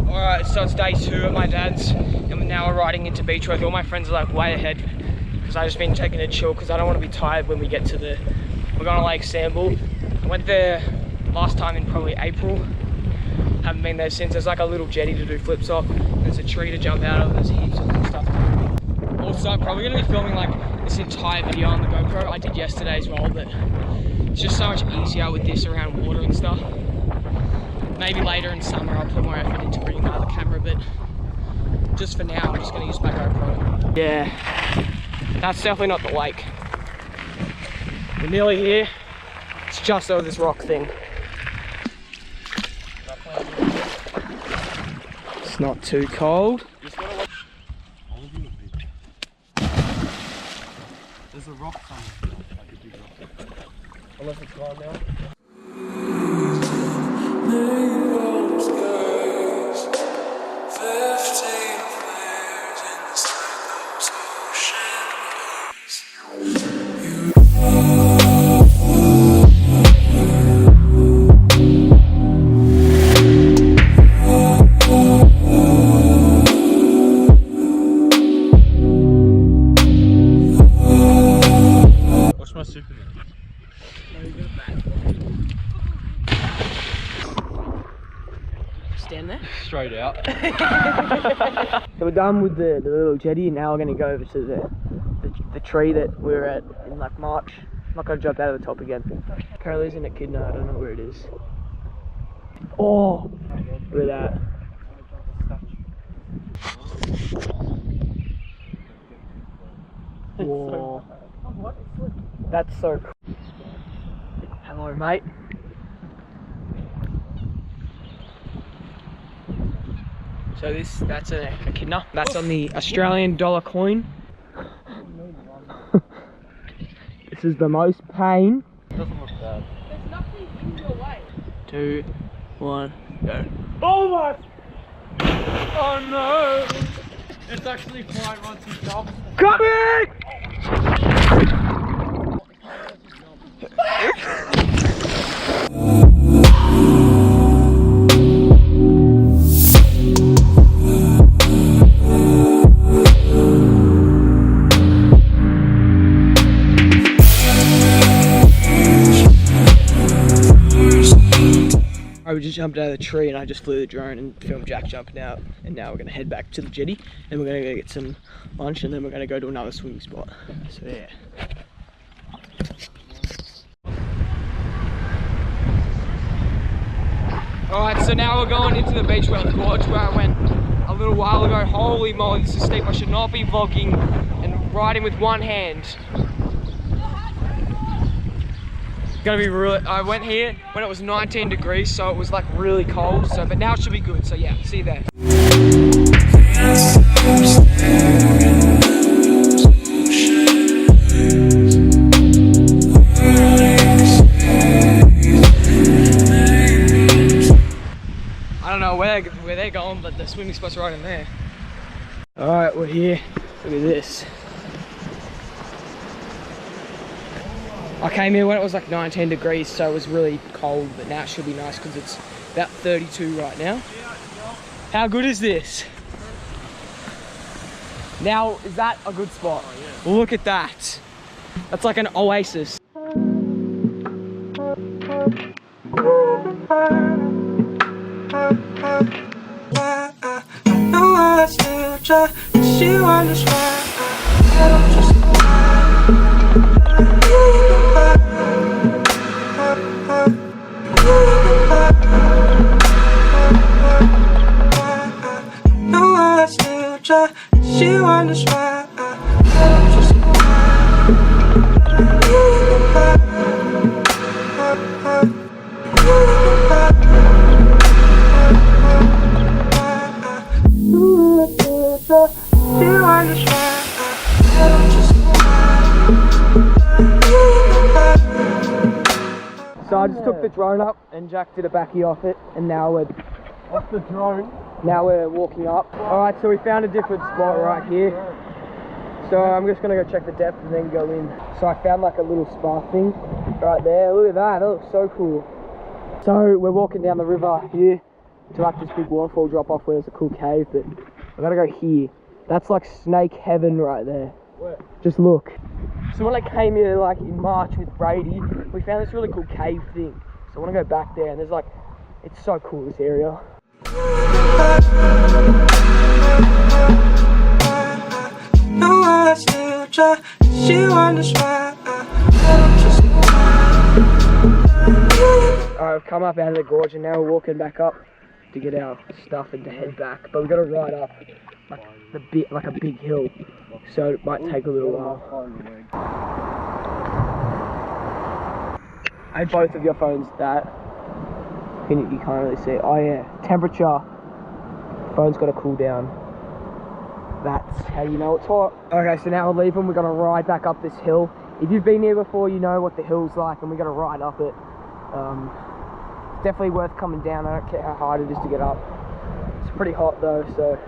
Alright, so it's day 2 at my dad's, and now we're riding into Beechworth. All my friends are like way ahead because I've just been taking it chill because I don't want to be tired when we get to we're going to Lake Sample. I went there last time in probably April. Haven't been there since. There's like a little jetty to do flips off. There's a tree to jump out of. There's heaps of cool stuff to do. Also, I'm probably going to be filming like this entire video on the GoPro. I did yesterday as well, but it's just so much easier with this around water and stuff. Maybe later in summer I'll put more effort into bringing my other camera, but just for now I'm just going to use my GoPro. Yeah, that's definitely not the lake. We're nearly here. It's just over this rock thing. It's not too cold. There's a rock somewhere, like a big rock. Unless it's gone now. What's my super name? Stand there. Straight out. So we're done with the little jetty, and now we're going to go over to the tree that we were at in like March. I'm not going to jump out of the top again. Currently in Echidna, I don't know where it is. Oh, look at that. Whoa. That's so cool. Hello, mate. So that's an echidna. That's on the Australian dollar coin. This is the most pain. Doesn't look bad. There's nothing in your way. 2, 1, go. Oh my! Oh no! It's actually fine once you jump. Coming! We just jumped out of the tree and I just flew the drone and filmed Jack jumping out, and now we're going to head back to the jetty and we're going to go get some lunch, and then we're going to go to another swimming spot. So yeah. Alright, so now we're going into the Beechworth Gorge where I went a little while ago. Holy moly, this is steep. I should not be vlogging and riding with one hand. Gonna be really, I went here when it was 19 degrees, so it was like really cold, so but now it should be good. So yeah, see you there. I don't know where they're going, but the swimming spot's right in there. Alright, we're here. Look at this. I came here when it was like 19 degrees, so it was really cold, but now it should be nice because it's about 32 right now. How good is this? Now, is that a good spot? Oh, yeah. Look at that. That's like an oasis. So I just took the drone up and Jack did a backy off it, and now we're Off the drone. Now we're walking up. Alright, so we found a different spot right here. So I'm just gonna go check the depth and then go in. So I found like a little spa thing right there. Look at that, that looks so cool. So we're walking down the river here to like this big waterfall drop off where there's a cool cave, but I gotta go here. That's like snake heaven right there. Where? Just look. So when I came here like in March with Brady, we found this really cool cave thing. So I wanna go back there and there's like, it's so cool this area. No, I still try. She wonders why. Alright, we've come up out of the gorge and now we're walking back up to get our stuff and to head back. But we've got to ride up like a big hill, so it might take a little while. I had both of your phones that. You can't really see. Oh yeah, temperature. Phone's got to cool down. That's how you know it's hot. Okay, so now we're leaving. We're gonna ride back up this hill. If you've been here before, you know what the hill's like, and we're gonna ride up it. It's definitely worth coming down. I don't care how hard it is to get up. It's pretty hot though, so.